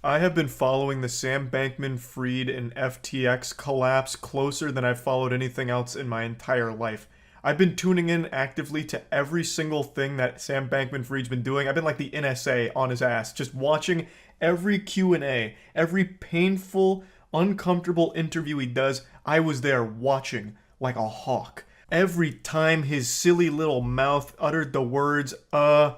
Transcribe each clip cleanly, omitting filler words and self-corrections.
I have been following the Sam Bankman-Fried and FTX collapse closer than I've followed anything else in my entire life. I've been tuning in actively to every single thing that Sam Bankman-Fried's been doing. I've been like the NSA on his ass, just watching every Q&A, every painful, uncomfortable interview he does. I was there watching like a hawk. Every time his silly little mouth uttered the words, I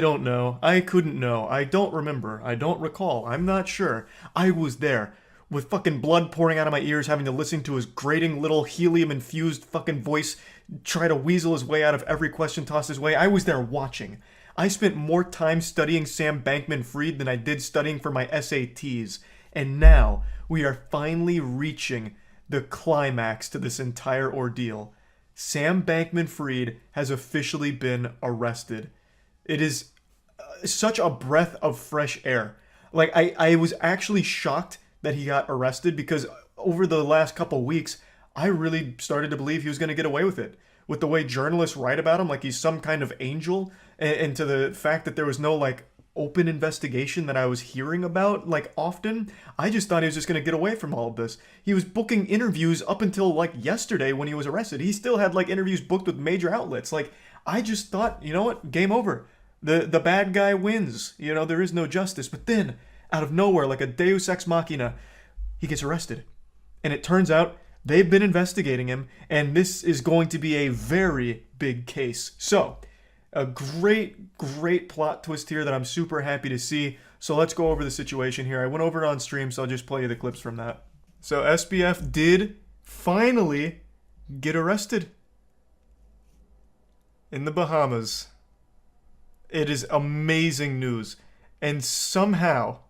don't know. I couldn't know. I don't remember. I don't recall. I'm not sure. I was there with fucking blood pouring out of my ears, having to listen to his grating little helium infused fucking voice try to weasel his way out of every question tossed his way. I was there watching. I spent more time studying Sam Bankman Fried than I did studying for my SATs. And now we are finally reaching the climax to this entire ordeal. Sam Bankman Fried has officially been arrested. It is such a breath of fresh air. Like, I was actually shocked that he got arrested because over the last couple weeks, I really started to believe he was going to get away with it. With the way journalists write about him, like he's some kind of angel, and to the fact that there was no, like, open investigation that I was hearing about, like, often, I just thought he was just going to get away from all of this. He was booking interviews up until, like, yesterday when he was arrested. He still had, like, interviews booked with major outlets. Like, I just thought, you know what, game over. The bad guy wins. You know, there is no justice. But then, out of nowhere, like a deus ex machina, he gets arrested. And it turns out they've been investigating him, and this is going to be a very big case. So, a great, great plot twist here that I'm super happy to see. So let's go over the situation here. I went over it on stream, so I'll just play you the clips from that. So SBF did finally get arrested in the Bahamas. It is amazing news. And somehow,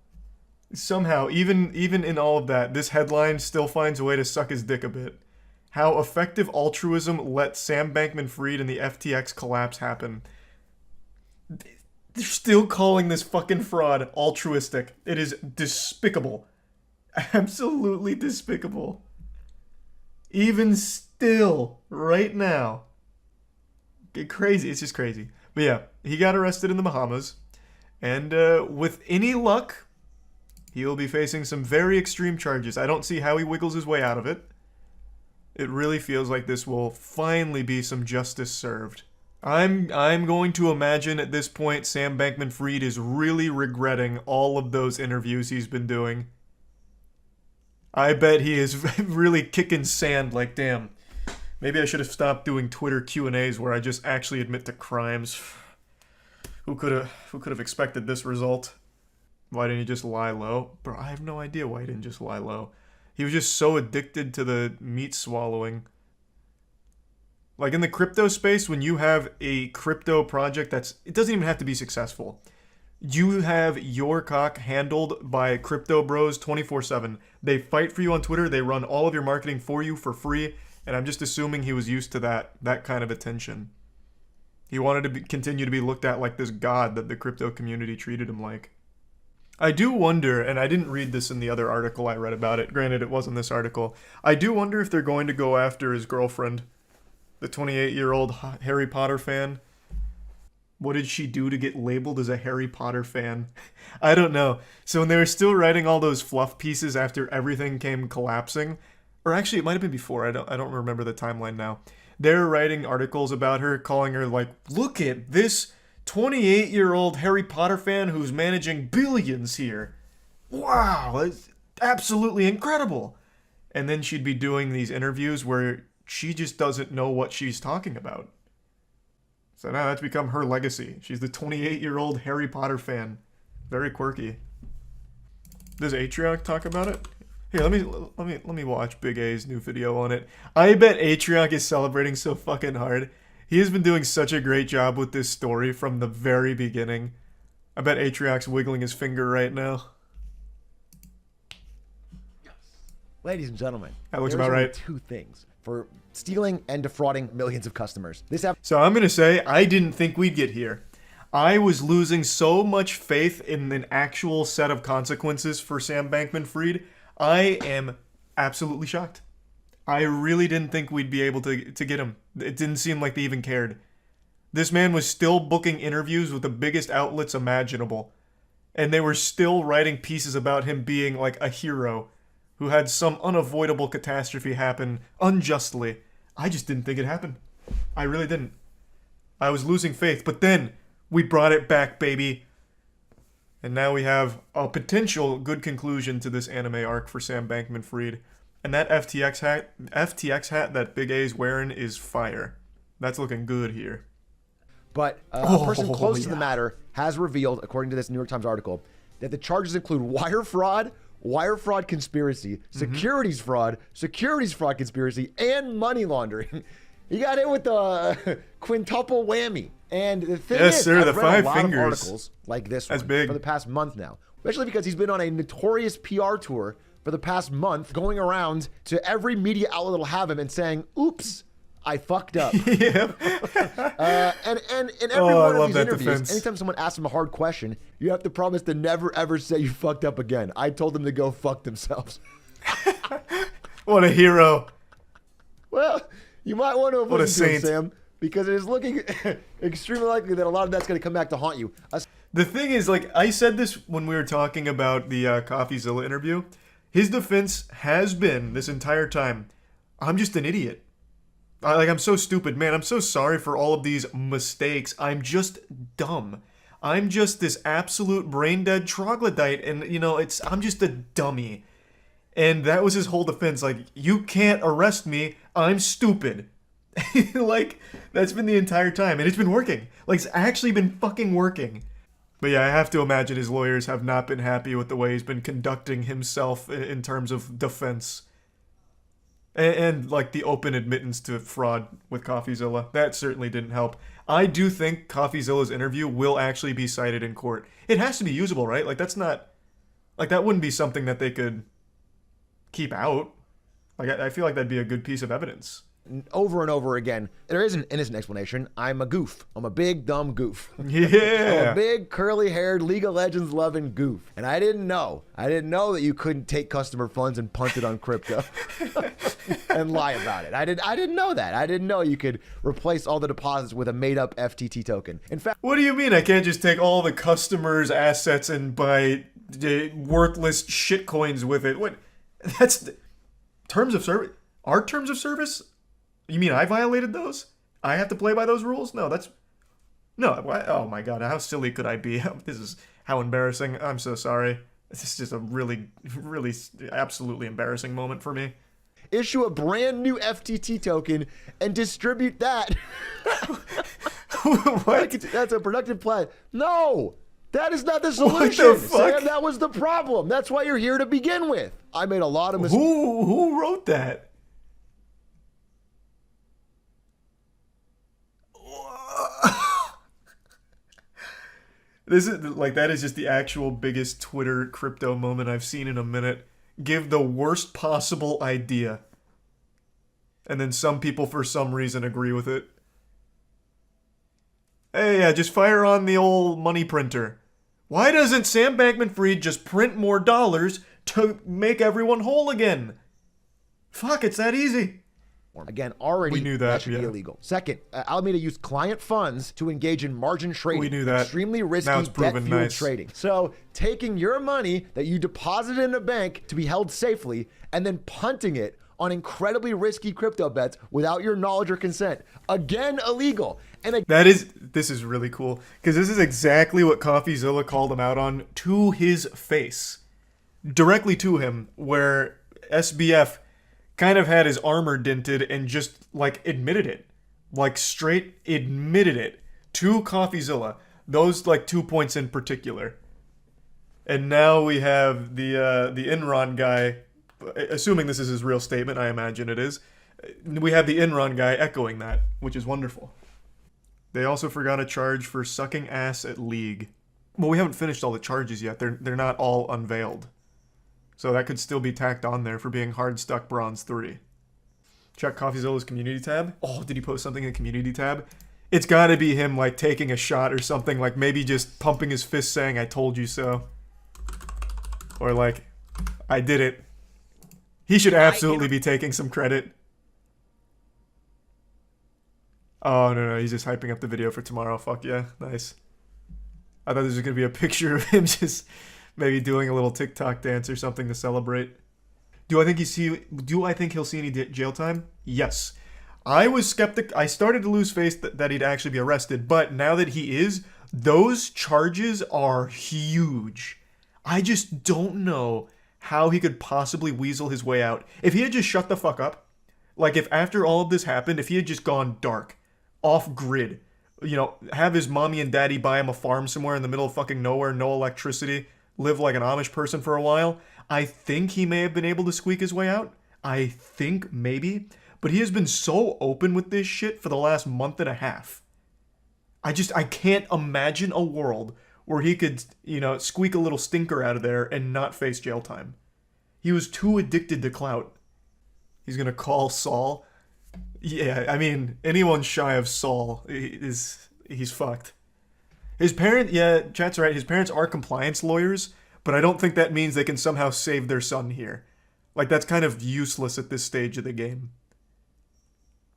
even in all of that, this headline still finds a way to suck his dick a bit. How effective altruism let Sam Bankman-Fried and the FTX collapse happen. They're still calling this fucking fraud altruistic. It is despicable. Absolutely despicable. Even still, right now. Crazy. It's just crazy. But yeah, he got arrested in the Bahamas. And with any luck, he will be facing some very extreme charges. I don't see how he wiggles his way out of it. It really feels like this will finally be some justice served. I'm going to imagine at this point Sam Bankman-Fried is really regretting all of those interviews he's been doing. I bet he is really kicking sand like, damn, maybe I should have stopped doing Twitter Q&As where I just actually admit to crimes. Who could have expected this result? Why didn't he just lie low? Bro, I have no idea why he didn't just lie low. He was just so addicted to the meat swallowing. Like in the crypto space, when you have a crypto project it doesn't even have to be successful. You have your cock handled by crypto bros 24/7. They fight for you on Twitter. They run all of your marketing for you for free. And I'm just assuming he was used to that kind of attention. He wanted to continue to be looked at like this god that the crypto community treated him like. I do wonder, and I didn't read this in the other article I read about it. Granted, it wasn't this article. I do wonder if they're going to go after his girlfriend, the 28-year-old Harry Potter fan. What did she do to get labeled as a Harry Potter fan? I don't know. So when they were still writing all those fluff pieces after everything came collapsing, or actually it might have been before, I don't remember the timeline now. They're writing articles about her, calling her like, look at this 28-year-old Harry Potter fan who's managing billions here. Wow, that's absolutely incredible. And then she'd be doing these interviews where she just doesn't know what she's talking about. So now that's become her legacy. She's the 28-year-old Harry Potter fan. Very quirky. Does Atrioc talk about it? Here, let me watch Big A's new video on it. I bet Atrioc is celebrating so fucking hard. He has been doing such a great job with this story from the very beginning. I bet Atrioc's wiggling his finger right now. Ladies and gentlemen, that looks there's about only right. Two things for stealing and defrauding millions of customers. So I'm gonna say I didn't think we'd get here. I was losing so much faith in an actual set of consequences for Sam Bankman-Fried. I am absolutely shocked. I really didn't think we'd be able to get him. It didn't seem like they even cared. This man was still booking interviews with the biggest outlets imaginable. and they were still writing pieces about him being like a hero who had some unavoidable catastrophe happen unjustly. I just didn't think it happened. I really didn't. I was losing faith, but then we brought it back, baby. And now we have a potential good conclusion to this anime arc for Sam Bankman-Fried. And that FTX hat that Big A's wearing is fire. That's looking good here. But a person close to the matter has revealed, according to this New York Times article, that the charges include wire fraud conspiracy, securities fraud conspiracy, and money laundering. He got hit with the quintuple whammy. And the thing is, sir, I've the read five a lot fingers. of articles like this That's one big. for the past month now, especially because he's been on a notorious PR tour for the past month, going around to every media outlet that'll have him and saying, "Oops, I fucked up." Yeah. And in every one of love these that interviews, defense. anytime someone asks him a hard question, you have to promise to never ever say you fucked up again. I told them to go fuck themselves. What a hero. Well, you might want to What a listen to him, saint. Sam, because it is looking extremely likely that a lot of that's going to come back to haunt you. The thing is, like, I said this when we were talking about the CoffeeZilla interview. His defense has been, this entire time, I'm just an idiot. I'm so stupid, man. I'm so sorry for all of these mistakes. I'm just dumb. I'm just this absolute brain-dead troglodyte, and, I'm just a dummy. And that was his whole defense. Like, you can't arrest me. I'm stupid. Like, that's been the entire time, and it's been working. Like, it's actually been fucking working. But yeah, I have to imagine his lawyers have not been happy with the way he's been conducting himself in terms of defense. And like, the open admittance to fraud with CoffeeZilla. That certainly didn't help. I do think CoffeeZilla's interview will actually be cited in court. It has to be usable, right? Like, that's not... Like, that wouldn't be something that they could keep out. Like, I feel like that'd be a good piece of evidence. Over and over again, there is an innocent explanation. I'm a goof. I'm a big, dumb goof. I'm Yeah. a big, curly-haired, League of Legends loving goof. And I didn't know. That you couldn't take customer funds and punt it on crypto and lie about it. I didn't know that. I didn't know you could replace all the deposits with a made-up FTT token. In fact, What do you mean I can't just take all the customers' assets and buy worthless shitcoins with it? What? That's terms of service. Our terms of service? You mean I violated those? I have to play by those rules? No, that's... No, oh my god, how silly could I be? This is how embarrassing. I'm so sorry. This is just a really, really, absolutely embarrassing moment for me. issue a brand new FTT token and distribute that. What? That's a productive plan. No! That is not the What solution. the fuck? Sam, that was the problem. That's why you're here to begin with. I made a lot of mistakes. Who wrote that? This is like, that is just the actual biggest Twitter crypto moment I've seen in a minute. Give the worst possible idea, and then some people for some reason agree with it. Hey, yeah, just fire on the old money printer. Why doesn't Sam Bankman-Fried just print more dollars to make everyone whole again? Fuck, it's that easy. Again, already We knew that, should be yeah. illegal. Second, Alameda used client funds to engage in margin trading. We knew that. Extremely risky Now it's proven debt-fueled nice. trading. So taking your money that you deposited in a bank to be held safely and then punting it on incredibly risky crypto bets without your knowledge or consent. Again, illegal. And This is really cool, because this is exactly what CoffeeZilla called him out on to his face. Directly to him, where SBF kind of had his armor dented and just, like, admitted it. Like, straight admitted it to CoffeeZilla. Those, like, 2 points in particular. And now we have the Enron guy, assuming this is his real statement, I imagine it is. We have the Enron guy echoing that, which is wonderful. They also forgot a charge for sucking ass at League. Well, we haven't finished all the charges yet. They're not all unveiled. So that could still be tacked on there for being hard stuck bronze 3. Check CoffeeZilla's community tab. Oh, did he post something in the community tab? It's gotta be him, like, taking a shot or something. Like, maybe just pumping his fist saying, I told you so. Or like, I did it. He should absolutely be taking some credit. Oh, no, he's just hyping up the video for tomorrow. Fuck yeah. Nice. I thought this was going to be a picture of him just maybe doing a little TikTok dance or something to celebrate. Do I think he'll see any jail time? Yes. I was skeptic. I started to lose faith that he'd actually be arrested, but now that he is, those charges are huge. I just don't know how he could possibly weasel his way out. If he had just shut the fuck up, like if after all of this happened, if he had just gone dark, off grid, have his mommy and daddy buy him a farm somewhere in the middle of fucking nowhere, no electricity, live like an Amish person for a while, I think he may have been able to squeak his way out. I think maybe. But he has been so open with this shit for the last month and a half. I can't imagine a world where he could, squeak a little stinker out of there and not face jail time. He was too addicted to clout. He's gonna call Saul. Yeah, I mean, anyone shy of Saul he's fucked. His parent, yeah, chat's right, his parents are compliance lawyers, but I don't think that means they can somehow save their son here. Like, that's kind of useless at this stage of the game.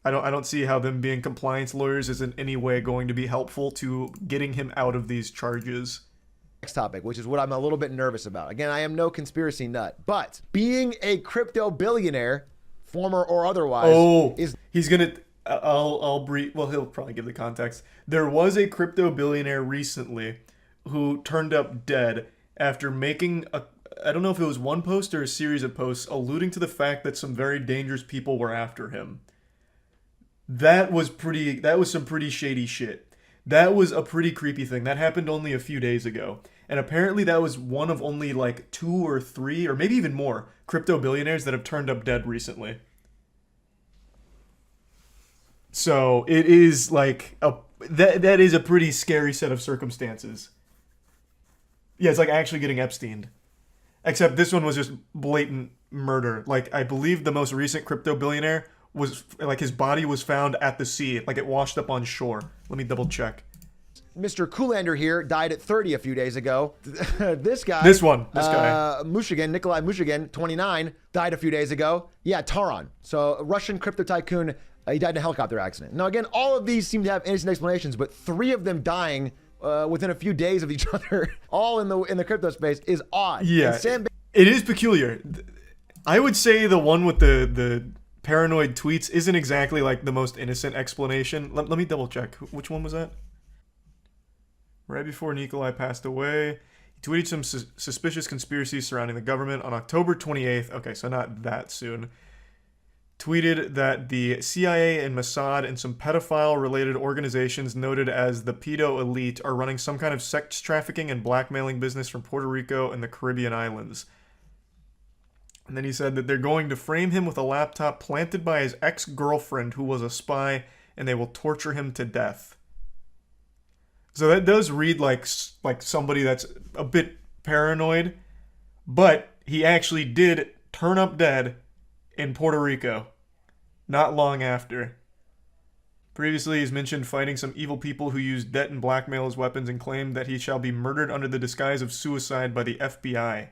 I don't see how them being compliance lawyers is in any way going to be helpful to getting him out of these charges. Next topic, which is what I'm a little bit nervous about. Again, I am no conspiracy nut, but being a crypto billionaire, former or otherwise, he's gonna. I'll brief. Well, he'll probably give the context. There was a crypto billionaire recently who turned up dead after making a. I don't know if it was one post or a series of posts alluding to the fact that some very dangerous people were after him. That was some pretty shady shit. That was a pretty creepy thing. That happened only a few days ago. And apparently that was one of only like 2 or 3 or maybe even more crypto billionaires that have turned up dead recently. So it is like that is a pretty scary set of circumstances. Yeah, it's like actually getting Epsteined. Except this one was just blatant murder. Like, I believe the most recent crypto billionaire was, like, his body was found at the sea. Like, it washed up on shore. Let me double check. Mr. Koolander here died at 30 a few days ago. This guy. Nikolai Mushigan, 29, died a few days ago. Yeah, Taran. So, a Russian crypto tycoon, he died in a helicopter accident. Now, again, all of these seem to have innocent explanations, but 3 of them dying within a few days of each other, all in the crypto space, is odd. Yeah, it is peculiar. I would say the one with the paranoid tweets isn't exactly like the most innocent explanation. Let me double check. Which one was that? Right before Nikolai passed away, he tweeted some suspicious conspiracies surrounding the government on October 28th. Okay, so not that soon. Tweeted that the CIA and Mossad and some pedophile-related organizations noted as the pedo elite are running some kind of sex trafficking and blackmailing business from Puerto Rico and the Caribbean islands. And then he said that they're going to frame him with a laptop planted by his ex-girlfriend who was a spy, and they will torture him to death. So that does read like somebody that's a bit paranoid, but he actually did turn up dead in Puerto Rico not long after. Previously, he's mentioned fighting some evil people who use debt and blackmail as weapons and claimed that he shall be murdered under the disguise of suicide by the FBI.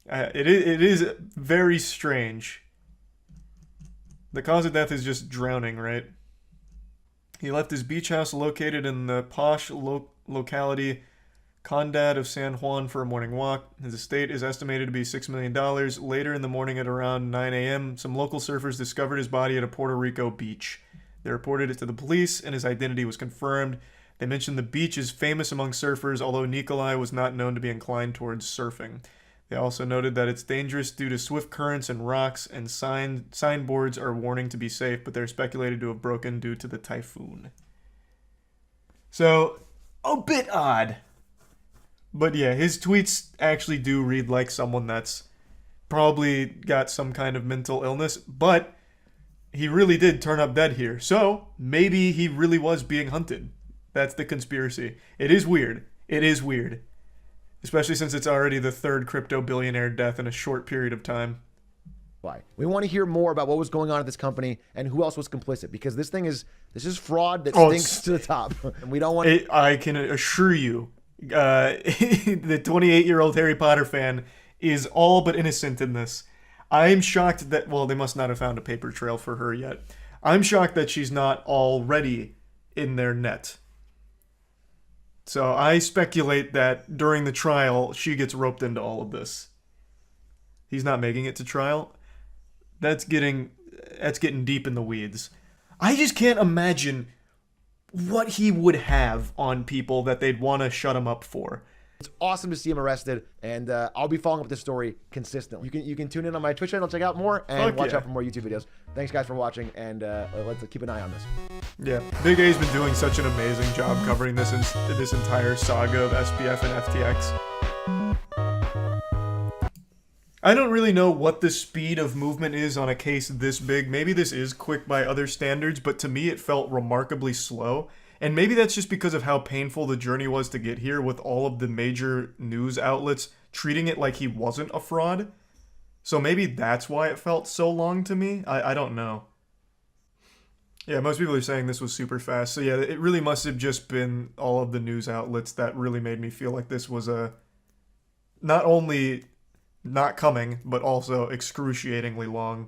It is very strange. The cause of death is just drowning, right? He left his beach house located in the posh locality Condad of San Juan for a morning walk. His estate is estimated to be $6 million. Later in the morning at around 9 a.m., some local surfers discovered his body at a Puerto Rico beach. They reported it to the police, and his identity was confirmed. They mentioned the beach is famous among surfers, although Nikolai was not known to be inclined towards surfing. They also noted that it's dangerous due to swift currents and rocks, and signboards are warning to be safe, but they're speculated to have broken due to the typhoon. So, a bit odd. But yeah, his tweets actually do read like someone that's probably got some kind of mental illness, but he really did turn up dead here. So, maybe he really was being hunted. That's the conspiracy. It is weird. It is weird. Especially since it's already the 3rd crypto billionaire death in a short period of time. Why? We want to hear more about what was going on at this company and who else was complicit, because this is fraud that stinks to the top. And we don't want I can assure you, the 28-year-old Harry Potter fan is all but innocent in this. I'm shocked that, well, they must not have found a paper trail for her yet. I'm shocked that she's not already in their net. So I speculate that during the trial, she gets roped into all of this. He's not making it to trial. That's getting deep in the weeds. I just can't imagine what he would have on people that they'd want to shut him up for. It's awesome to see him arrested, and I'll be following up this story consistently. You can tune in on my Twitch channel, check out more, and watch out for more YouTube videos. Thanks, guys, for watching, and let's keep an eye on this. Yeah, Big A's been doing such an amazing job covering this entire saga of SBF and FTX. I don't really know what the speed of movement is on a case this big. Maybe this is quick by other standards, but to me it felt remarkably slow. And maybe that's just because of how painful the journey was to get here, with all of the major news outlets treating it like he wasn't a fraud. So maybe that's why it felt so long to me. I don't know. Yeah, most people are saying this was super fast. So yeah, it really must have just been all of the news outlets that really made me feel like this was a not only not coming, but also excruciatingly long.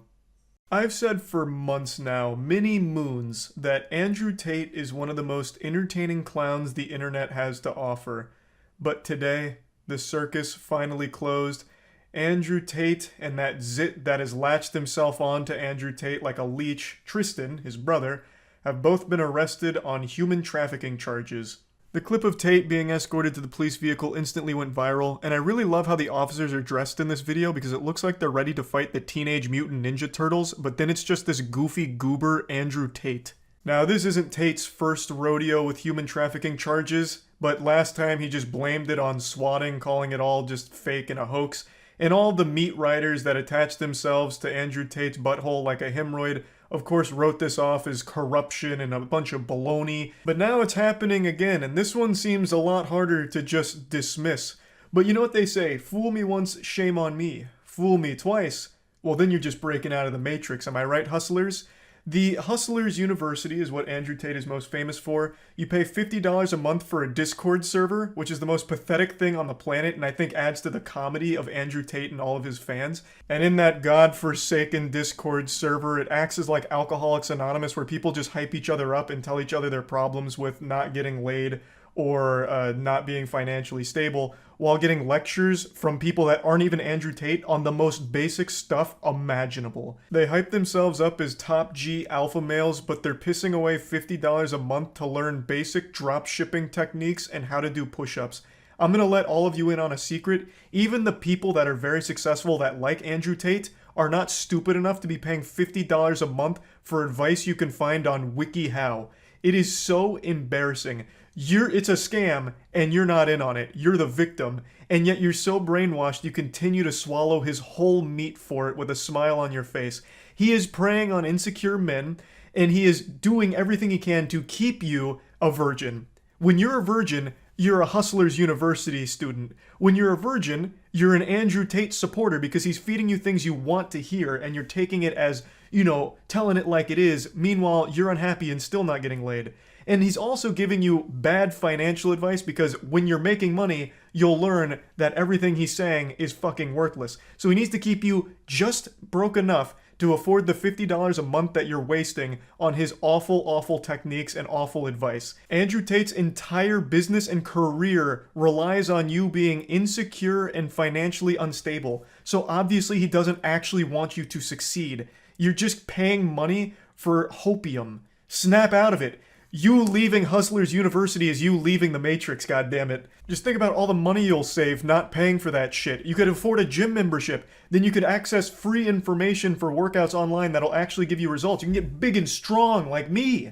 I've said for months now, many moons, that Andrew Tate is one of the most entertaining clowns the internet has to offer. But today, the circus finally closed. Andrew Tate and that zit that has latched himself on to Andrew Tate like a leech, Tristan, his brother, have both been arrested on human trafficking charges. The clip of Tate being escorted to the police vehicle instantly went viral, and I really love how the officers are dressed in this video because it looks like they're ready to fight the Teenage Mutant Ninja Turtles, but then it's just this goofy goober Andrew Tate. Now, this isn't Tate's first rodeo with human trafficking charges, but last time he just blamed it on swatting, calling it all just fake and a hoax, and all the meat riders that attached themselves to Andrew Tate's butthole like a hemorrhoid of course wrote this off as corruption and a bunch of baloney, but now it's happening again, and this one seems a lot harder to just dismiss. But you know what they say, fool me once, shame on me. Fool me twice, well then you're just breaking out of the matrix, am I right, hustlers? The Hustlers University is what Andrew Tate is most famous for. You pay $50 a month for a Discord server, which is the most pathetic thing on the planet, and I think adds to the comedy of Andrew Tate and all of his fans. And in that godforsaken Discord server, it acts as like Alcoholics Anonymous, where people just hype each other up and tell each other their problems with not getting laid or not being financially stable, while getting lectures from people that aren't even Andrew Tate on the most basic stuff imaginable. They hype themselves up as top G alpha males, but they're pissing away $50 a month to learn basic drop shipping techniques and how to do push-ups. I'm gonna let all of you in on a secret. Even the people that are very successful that like Andrew Tate are not stupid enough to be paying $50 a month for advice you can find on WikiHow. It is so embarrassing. It's a scam, and you're not in on it. You're the victim, and yet you're so brainwashed you continue to swallow his whole meat for it with a smile on your face. He is preying on insecure men, and he is doing everything he can to keep you a virgin. When you're a virgin, you're a Hustlers University student. When you're a virgin, you're an Andrew Tate supporter because he's feeding you things you want to hear, and you're taking it as, you know, telling it like it is. Meanwhile, you're unhappy and still not getting laid. And he's also giving you bad financial advice because when you're making money, you'll learn that everything he's saying is fucking worthless. So he needs to keep you just broke enough to afford the $50 a month that you're wasting on his awful, awful techniques and awful advice. Andrew Tate's entire business and career relies on you being insecure and financially unstable. So obviously he doesn't actually want you to succeed. You're just paying money for hopium. Snap out of it. You leaving Hustlers University is you leaving the Matrix, goddammit. Just think about all the money you'll save not paying for that shit. You could afford a gym membership. Then you could access free information for workouts online that'll actually give you results. You can get big and strong like me.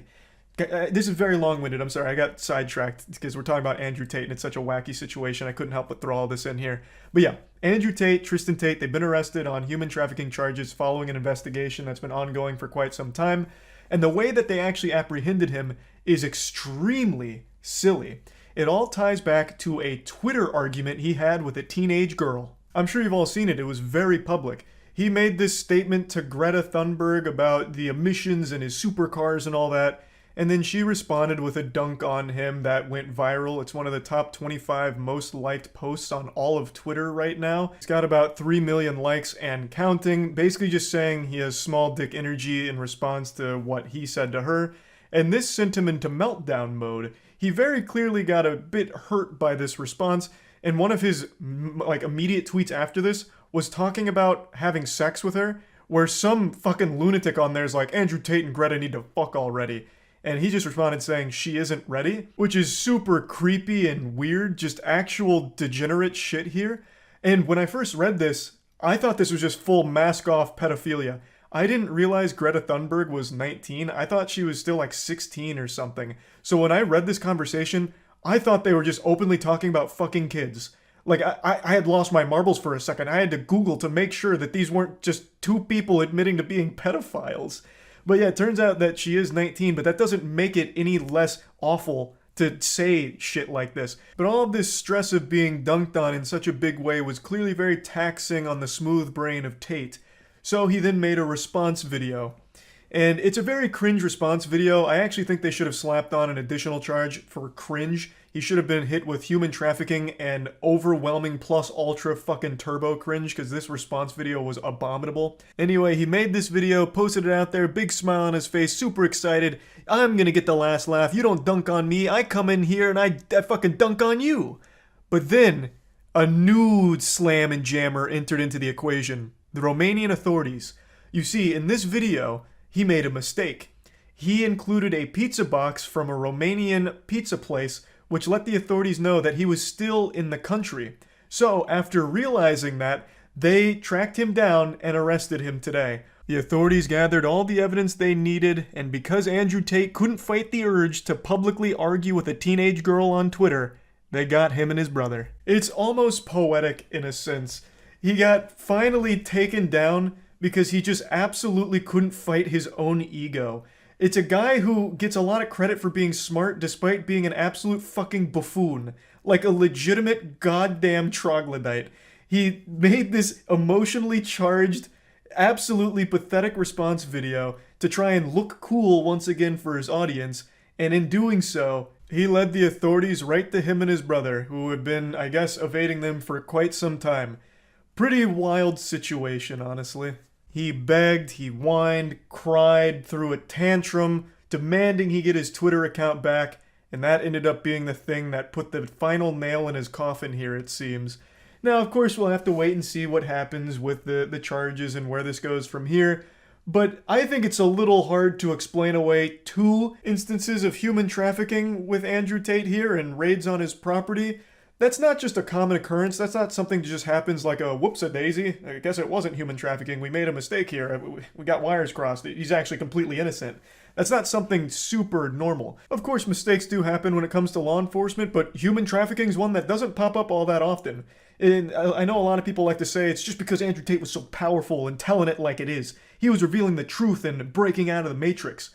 This is very long-winded. I'm sorry, I got sidetracked because we're talking about Andrew Tate and it's such a wacky situation. I couldn't help but throw all this in here. But yeah, Andrew Tate, Tristan Tate, they've been arrested on human trafficking charges following an investigation that's been ongoing for quite some time. And the way that they actually apprehended him is extremely silly. It all ties back to a Twitter argument he had with a teenage girl. I'm sure you've all seen it. It was very public. He made this statement to Greta Thunberg about the emissions and his supercars and all that, and then she responded with a dunk on him that went viral. It's one of the top 25 most liked posts on all of Twitter right now. It's got about 3 million likes and counting, basically just saying he has small dick energy in response to what he said to her. And this sent him into meltdown mode. he very clearly got a bit hurt by this response, and one of his like immediate tweets after this was talking about having sex with her, where some fucking lunatic on there is like, Andrew Tate and Greta need to fuck already. And he just responded saying she isn't ready, which is super creepy and weird, just actual degenerate shit here. And when I first read this, I thought this was just full mask-off pedophilia. I didn't realize Greta Thunberg was 19. I thought she was still like 16 or something. So when I read this conversation, I thought they were just openly talking about fucking kids. Like, I had lost my marbles for a second. I had to Google to make sure that these weren't just two people admitting to being pedophiles. But yeah, it turns out that she is 19, but that doesn't make it any less awful to say shit like this. But all of this stress of being dunked on in such a big way was clearly very taxing on the smooth brain of Tate. So he then made a response video. And it's a very cringe response video. I actually think they should have slapped on an additional charge for cringe. He should have been hit with human trafficking and overwhelming plus ultra fucking turbo cringe, because this response video was abominable. Anyway, he made this video, posted it out there, big smile on his face, super excited. I'm gonna get the last laugh. You don't dunk on me. I come in here and I fucking dunk on you. But then a new slam and jammer entered into the equation. The Romanian authorities. You see, in this video, he made a mistake. He included a pizza box from a Romanian pizza place, which let the authorities know that he was still in the country. So, after realizing that, they tracked him down and arrested him today. The authorities gathered all the evidence they needed, and because Andrew Tate couldn't fight the urge to publicly argue with a teenage girl on Twitter, they got him and his brother. It's almost poetic in a sense. He got finally taken down because he just absolutely couldn't fight his own ego. It's a guy who gets a lot of credit for being smart despite being an absolute fucking buffoon. Like a legitimate goddamn troglodyte. He made this emotionally charged, absolutely pathetic response video to try and look cool once again for his audience, and in doing so, he led the authorities right to him and his brother, who had been, I guess, evading them for quite some time. Pretty wild situation, honestly. He begged, he whined, cried, threw a tantrum, demanding he get his Twitter account back, and that ended up being the thing that put the final nail in his coffin here, it seems. Now, of course, we'll have to wait and see what happens with the charges and where this goes from here, but I think it's a little hard to explain away 2 instances of human trafficking with Andrew Tate here and raids on his property. That's not just a common occurrence. That's not something that just happens like a whoops-a-daisy. I guess it wasn't human trafficking. We made a mistake here. We got wires crossed. He's actually completely innocent. That's not something super normal. Of course, mistakes do happen when it comes to law enforcement, but human trafficking is one that doesn't pop up all that often. And I know a lot of people like to say it's just because Andrew Tate was so powerful and telling it like it is. He was revealing the truth and breaking out of the Matrix.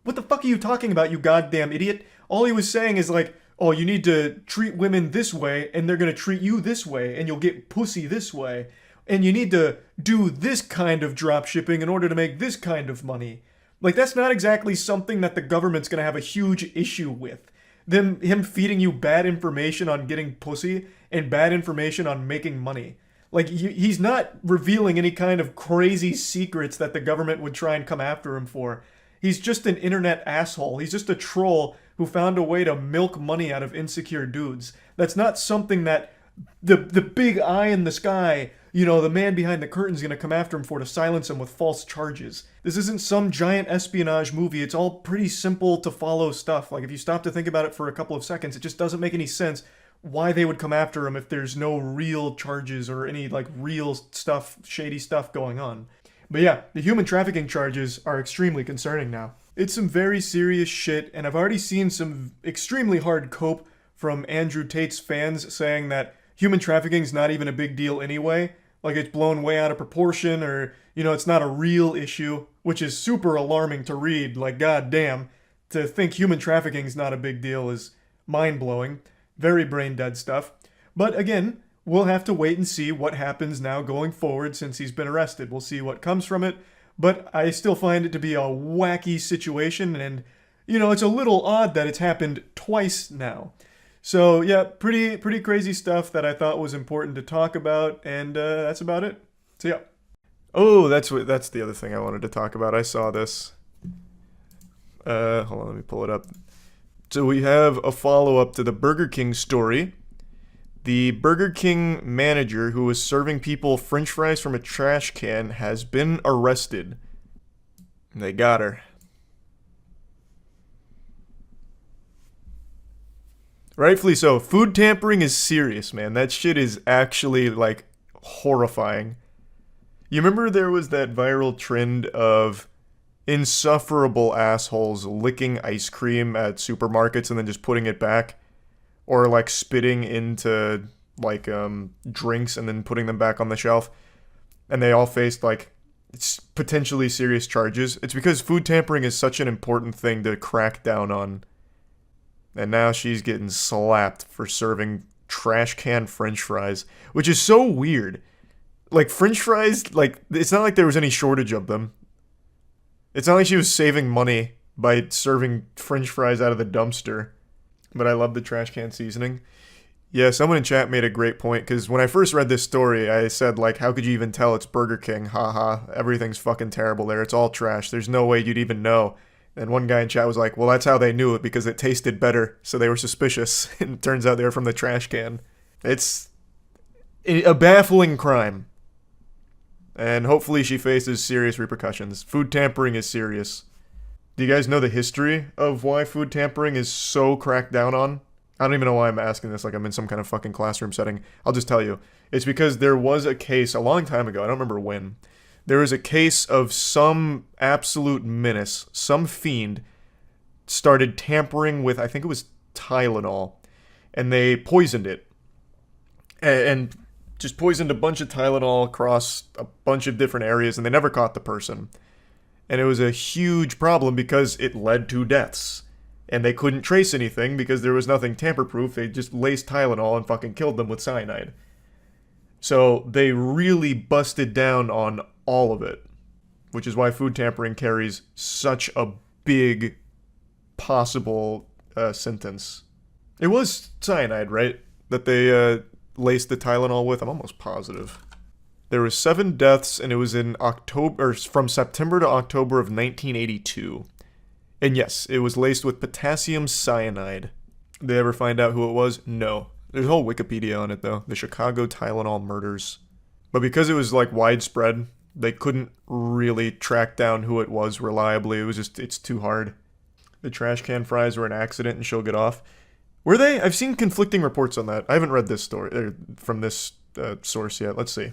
What the fuck are you talking about, you goddamn idiot? All he was saying is like, oh, you need to treat women this way, and they're gonna treat you this way, and you'll get pussy this way. And you need to do this kind of drop shipping in order to make this kind of money. Like, that's not exactly something that the government's gonna have a huge issue with. Him feeding you bad information on getting pussy and bad information on making money. Like, he's not revealing any kind of crazy secrets that the government would try and come after him for. He's just an internet asshole. He's just a troll who found a way to milk money out of insecure dudes. That's not something that the big eye in the sky, you know, the man behind the curtain's gonna come after him for to silence him with false charges. This isn't some giant espionage movie. It's all pretty simple to follow stuff. Like, if you stop to think about it for a couple of seconds, it just doesn't make any sense why they would come after him if there's no real charges or any, like, real stuff, shady stuff going on. But yeah, the human trafficking charges are extremely concerning now. It's some very serious shit, and I've already seen some extremely hard cope from Andrew Tate's fans saying that human trafficking is not even a big deal anyway. Like, it's blown way out of proportion, or, you know, it's not a real issue, which is super alarming to read. Like, goddamn, to think human trafficking is not a big deal is mind-blowing. Very brain-dead stuff. But again, we'll have to wait and see what happens now going forward since he's been arrested. We'll see what comes from it. But I still find it to be a wacky situation, and, you know, it's a little odd that it's happened twice now. So, yeah, pretty crazy stuff that I thought was important to talk about, and that's about it. So, yeah. Oh, that's the other thing I wanted to talk about. I saw this. Hold on, let me pull it up. So we have a follow-up to the Burger King story. The Burger King manager who was serving people French fries from a trash can has been arrested. They got her. Rightfully so. Food tampering is serious, man. That shit is actually, like, horrifying. You remember there was that viral trend of insufferable assholes licking ice cream at supermarkets and then just putting it back? Or, like, spitting into, like, drinks and then putting them back on the shelf? And they all faced, like, potentially serious charges. It's because food tampering is such an important thing to crack down on. And now she's getting slapped for serving trash can French fries, which is so weird. Like, French fries, like, it's not like there was any shortage of them. It's not like she was saving money by serving French fries out of the dumpster. But I love the trash can seasoning. Yeah, someone in chat made a great point, because when I first read this story, I said, like, how could you even tell it's Burger King? Haha, everything's fucking terrible there. It's all trash. There's no way you'd even know. And one guy in chat was like, well, that's how they knew it, because it tasted better, so they were suspicious. And it turns out they were from the trash can. It's a baffling crime. And hopefully she faces serious repercussions. Food tampering is serious. Do you guys know the history of why food tampering is so cracked down on? I don't even know why I'm asking this like I'm in some kind of fucking classroom setting. I'll just tell you. It's because there was a case a long time ago, I don't remember when. There was a case of some absolute menace, some fiend, started tampering with, I think it was Tylenol, and they poisoned it. And just poisoned a bunch of Tylenol across a bunch of different areas, and they never caught the person. And it was a huge problem because it led to deaths. And they couldn't trace anything because there was nothing tamper-proof. They just laced Tylenol and fucking killed them with cyanide. So they really busted down on all of it, which is why food tampering carries such a big possible sentence. It was cyanide, right? That they laced the Tylenol with? I'm almost positive. There was 7 deaths, and it was in October, from September to October of 1982. And yes, it was laced with potassium cyanide. Did they ever find out who it was? No. There's a whole Wikipedia on it, though. The Chicago Tylenol murders. But because it was, like, widespread, they couldn't really track down who it was reliably. It was just, it's too hard. The trash can fries were an accident and she'll get off. Were they? I've seen conflicting reports on that. I haven't read this story from this source yet. Let's see.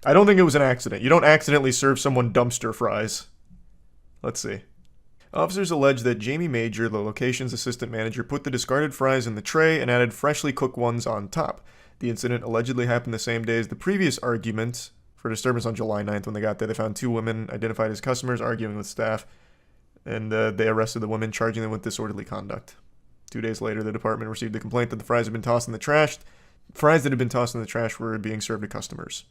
I don't think it was an accident. You don't accidentally serve someone dumpster fries. Let's see. Officers allege that Jamie Major, the location's assistant manager, put the discarded fries in the tray and added freshly cooked ones on top. The incident allegedly happened the same day as the previous argument for disturbance on July 9th. When they got there, they found 2 women identified as customers arguing with staff, and they arrested the women, charging them with disorderly conduct. 2 days later, the department received a complaint that the fries had been tossed in the trash. Fries that had been tossed in the trash were being served to customers.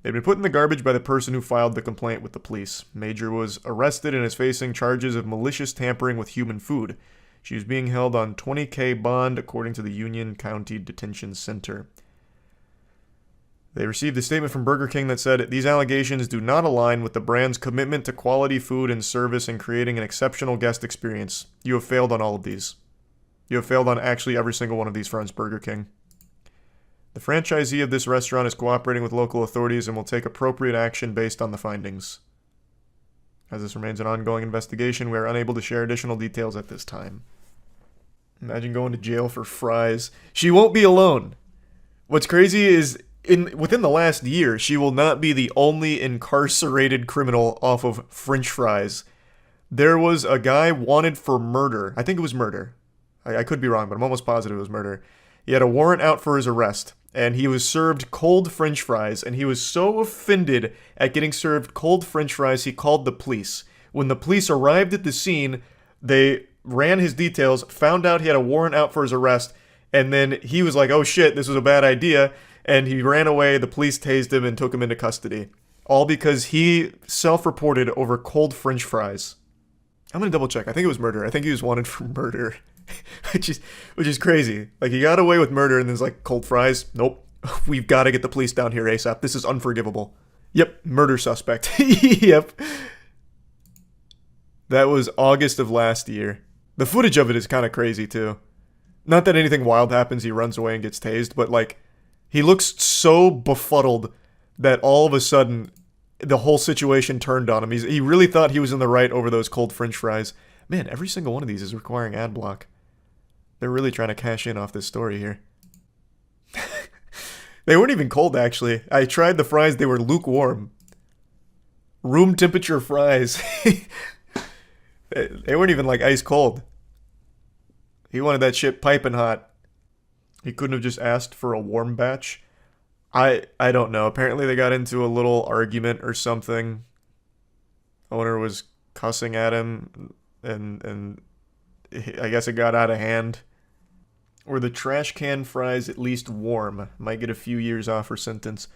They'd been put in the garbage by the person who filed the complaint with the police. Major was arrested and is facing charges of malicious tampering with human food. She was being held on $20,000 bond, according to the Union County Detention Center. They received a statement from Burger King that said, "These allegations do not align with the brand's commitment to quality food and service and creating an exceptional guest experience. You have failed on all of these. You have failed on actually every single one of these fronts, Burger King. The franchisee of this restaurant is cooperating with local authorities and will take appropriate action based on the findings. As this remains an ongoing investigation, we are unable to share additional details at this time." Imagine going to jail for fries. She won't be alone. What's crazy is, within the last year, she will not be the only incarcerated criminal off of French fries. There was a guy wanted for murder. I think it was murder. I could be wrong, but I'm almost positive it was murder. He had a warrant out for his arrest, and he was served cold French fries, and he was so offended at getting served cold French fries, he called the police. When the police arrived at the scene, they ran his details, found out he had a warrant out for his arrest, and then he was like, oh shit, this was a bad idea, and he ran away. The police tased him and took him into custody. All because he self-reported over cold French fries. I'm gonna double check. I think it was murder. I think he was wanted for murder. which is crazy. Like, he got away with murder and then it's like, cold fries? Nope. We've got to get the police down here ASAP. This is unforgivable. Yep, murder suspect. Yep. That was August of last year. The footage of it is kind of crazy, too. Not that anything wild happens, he runs away and gets tased, but, like, he looks so befuddled that all of a sudden the whole situation turned on him. He really thought he was in the right over those cold french fries. Man, every single one of these is requiring ad block. They're really trying to cash in off this story here. They weren't even cold, actually. I tried the fries, they were lukewarm. Room temperature fries. They weren't even, like, ice cold. He wanted that shit piping hot. He couldn't have just asked for a warm batch. I don't know. Apparently they got into a little argument or something. Owner was cussing at him, and I guess it got out of hand. Or the trash can fries at least warm. Might get a few years off her sentence.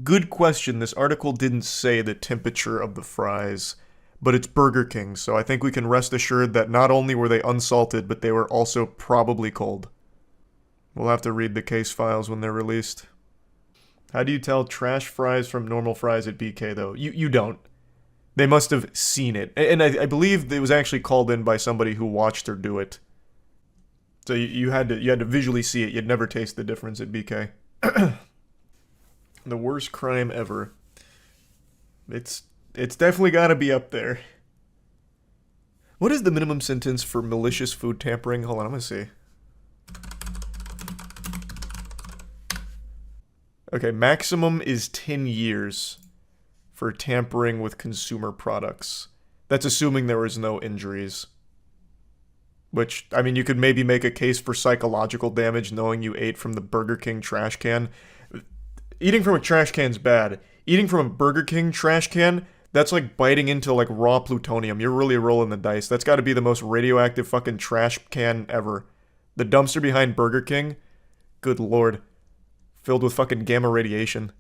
Good question. This article didn't say the temperature of the fries, but it's Burger King, so I think we can rest assured that not only were they unsalted, but they were also probably cold. We'll have to read the case files when they're released. How do you tell trash fries from normal fries at BK, though? You don't. They must have seen it. And I believe it was actually called in by somebody who watched her do it. So you had to visually see it. You'd never taste the difference at BK. The worst crime ever. It's definitely got to be up there. What is the minimum sentence for malicious food tampering? Hold on, I'm going to see. Okay, maximum is 10 years for tampering with consumer products. That's assuming there was no injuries. Which, I mean, you could maybe make a case for psychological damage knowing you ate from the Burger King trash can. Eating from a trash can's bad. Eating from a Burger King trash can, that's like biting into like raw plutonium. You're really rolling the dice. That's got to be the most radioactive fucking trash can ever. The dumpster behind Burger King, good lord. Filled with fucking gamma radiation.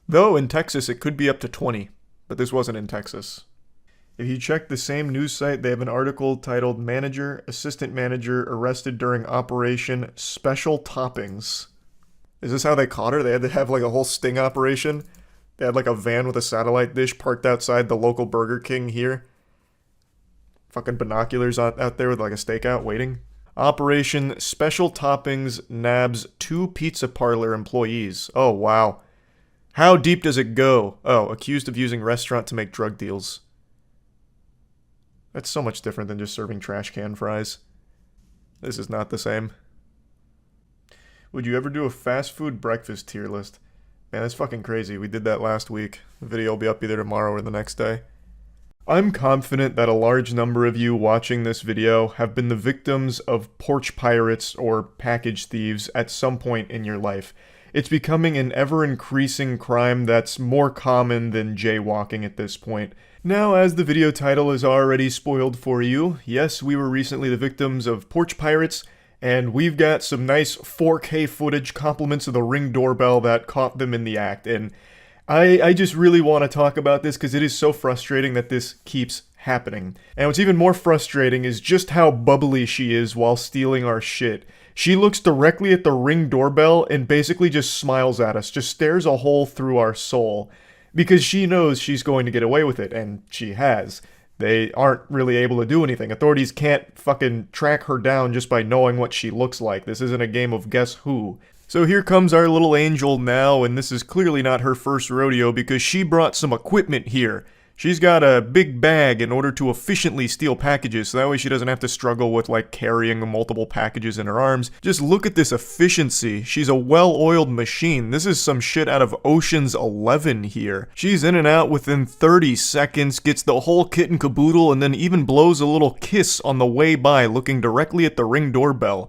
Though in Texas it could be up to 20, but this wasn't in Texas. If you check the same news site, they have an article titled Manager, Assistant Manager Arrested During Operation Special Toppings. Is this how they caught her? They had to have like a whole sting operation? They had like a van with a satellite dish parked outside the local Burger King here. Fucking binoculars out there with like a stakeout waiting. Operation Special Toppings nabs 2 pizza parlor employees. Oh, wow. How deep does it go? Oh, accused of using restaurant to make drug deals. That's so much different than just serving trash can fries. This is not the same. Would you ever do a fast food breakfast tier list? Man, that's fucking crazy. We did that last week. The video will be up either tomorrow or the next day. I'm confident that a large number of you watching this video have been the victims of porch pirates or package thieves at some point in your life. It's becoming an ever-increasing crime that's more common than jaywalking at this point. Now, as the video title is already spoiled for you, yes, we were recently the victims of porch pirates, and we've got some nice 4K footage compliments of the Ring doorbell that caught them in the act, and I just really want to talk about this because it is so frustrating that this keeps happening. And what's even more frustrating is just how bubbly she is while stealing our shit. She looks directly at the Ring doorbell and basically just smiles at us, just stares a hole through our soul. Because she knows she's going to get away with it, and she has. They aren't really able to do anything. Authorities can't fucking track her down just by knowing what she looks like. This isn't a game of guess who. So here comes our little angel now, and this is clearly not her first rodeo because she brought some equipment here. She's got a big bag in order to efficiently steal packages, so that way she doesn't have to struggle with, like, carrying multiple packages in her arms. Just look at this efficiency. She's a well-oiled machine. This is some shit out of Ocean's 11 here. She's in and out within 30 seconds, gets the whole kit and caboodle, and then even blows a little kiss on the way by, looking directly at the Ring doorbell.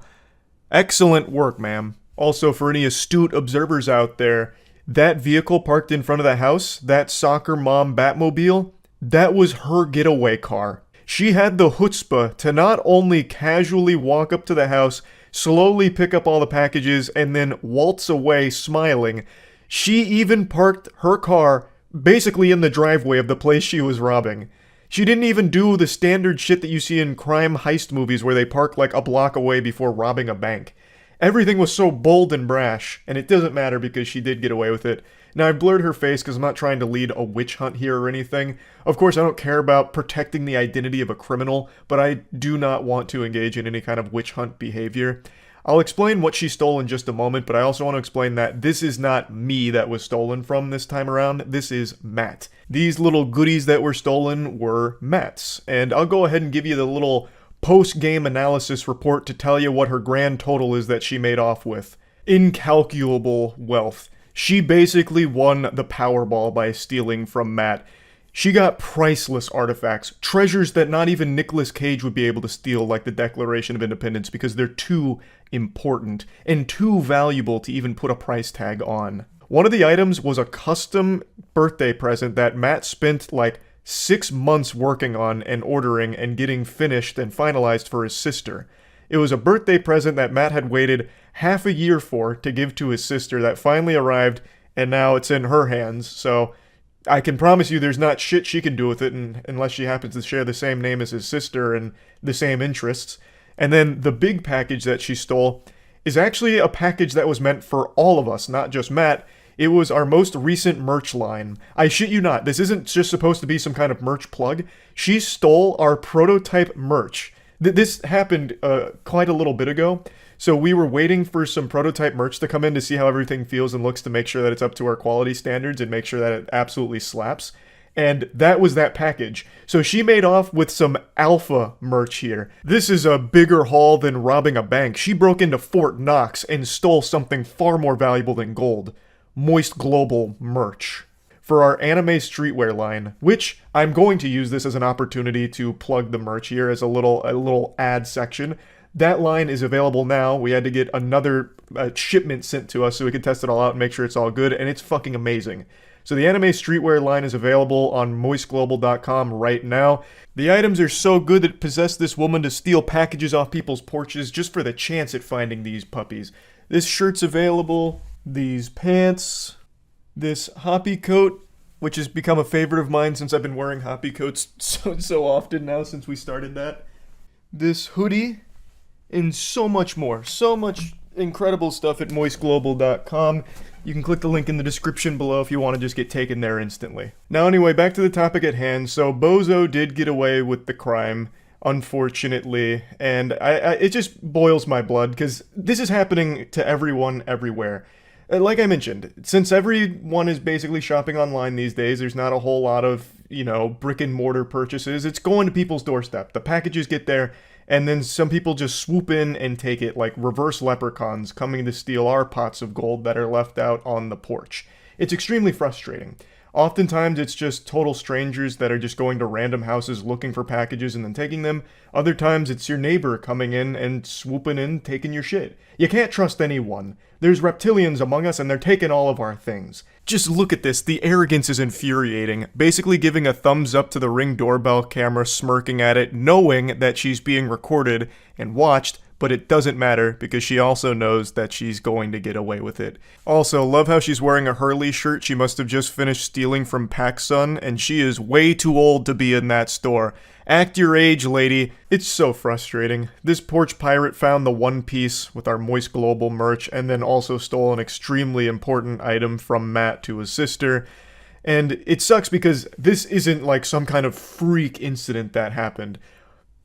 Excellent work, ma'am. Also, for any astute observers out there, that vehicle parked in front of the house, that soccer mom Batmobile, that was her getaway car. She had the chutzpah to not only casually walk up to the house, slowly pick up all the packages, and then waltz away smiling. She even parked her car basically in the driveway of the place she was robbing. She didn't even do the standard shit that you see in crime heist movies where they park like a block away before robbing a bank. Everything was so bold and brash, and it doesn't matter because she did get away with it. Now, I blurred her face because I'm not trying to lead a witch hunt here or anything. Of course, I don't care about protecting the identity of a criminal, but I do not want to engage in any kind of witch hunt behavior. I'll explain what she stole in just a moment, but I also want to explain that this is not me that was stolen from this time around. This is Matt. These little goodies that were stolen were Matt's, and I'll go ahead and give you the little post-game analysis report to tell you what her grand total is that she made off with. Incalculable wealth. She basically won the Powerball by stealing from Matt. She got priceless artifacts, treasures that not even Nicolas Cage would be able to steal, like the Declaration of Independence, because they're too important and too valuable to even put a price tag on. One of the items was a custom birthday present that Matt spent like 6 months working on and ordering and getting finished and finalized for his sister. It was a birthday present that Matt had waited half a year for to give to his sister that finally arrived, and now it's in her hands, so I can promise you there's not shit she can do with it unless she happens to share the same name as his sister and the same interests. And then the big package that she stole is actually a package that was meant for all of us, not just Matt. It was our most recent merch line. I shit you not, this isn't just supposed to be some kind of merch plug. She stole our prototype merch. This happened quite a little bit ago. So we were waiting for some prototype merch to come in to see how everything feels and looks to make sure that it's up to our quality standards and make sure that it absolutely slaps. And that was that package. So she made off with some alpha merch here. This is a bigger haul than robbing a bank. She broke into Fort Knox and stole something far more valuable than gold. Moist Global merch. For our anime streetwear line, which I'm going to use this as an opportunity to plug the merch here as a little ad section. That line is available now. We had to get another shipment sent to us so we could test it all out and make sure it's all good, and it's fucking amazing. So the anime streetwear line is available on moistglobal.com right now. The items are so good that it possessed this woman to steal packages off people's porches just for the chance at finding these puppies. This shirt's available, these pants, this hoppy coat, which has become a favorite of mine since I've been wearing hoppy coats so often now since we started that. This hoodie, and so much more. So much incredible stuff at moistglobal.com. You can click the link in the description below if you want to just get taken there instantly. Now anyway, back to the topic at hand. So Bozo did get away with the crime, unfortunately, and it just boils my blood because this is happening to everyone everywhere. Like I mentioned, since everyone is basically shopping online these days, there's not a whole lot of, brick and mortar purchases. It's going to people's doorstep. The packages get there, and then some people just swoop in and take it like reverse leprechauns coming to steal our pots of gold that are left out on the porch. It's extremely frustrating. Oftentimes it's just total strangers that are just going to random houses looking for packages and then taking them. Other times it's your neighbor coming in and swooping in, taking your shit. You can't trust anyone. There's reptilians among us and they're taking all of our things. Just look at this, the arrogance is infuriating. Basically giving a thumbs up to the Ring doorbell camera, smirking at it, knowing that she's being recorded and watched, but it doesn't matter because she also knows that she's going to get away with it. Also, love how she's wearing a Hurley shirt she must have just finished stealing from PacSun, and she is way too old to be in that store. Act your age, lady. It's so frustrating. This Porch pirate found the one piece with our Moist Global merch and then also stole an extremely important item from Matt to his sister. And it sucks because this isn't like some kind of freak incident that happened.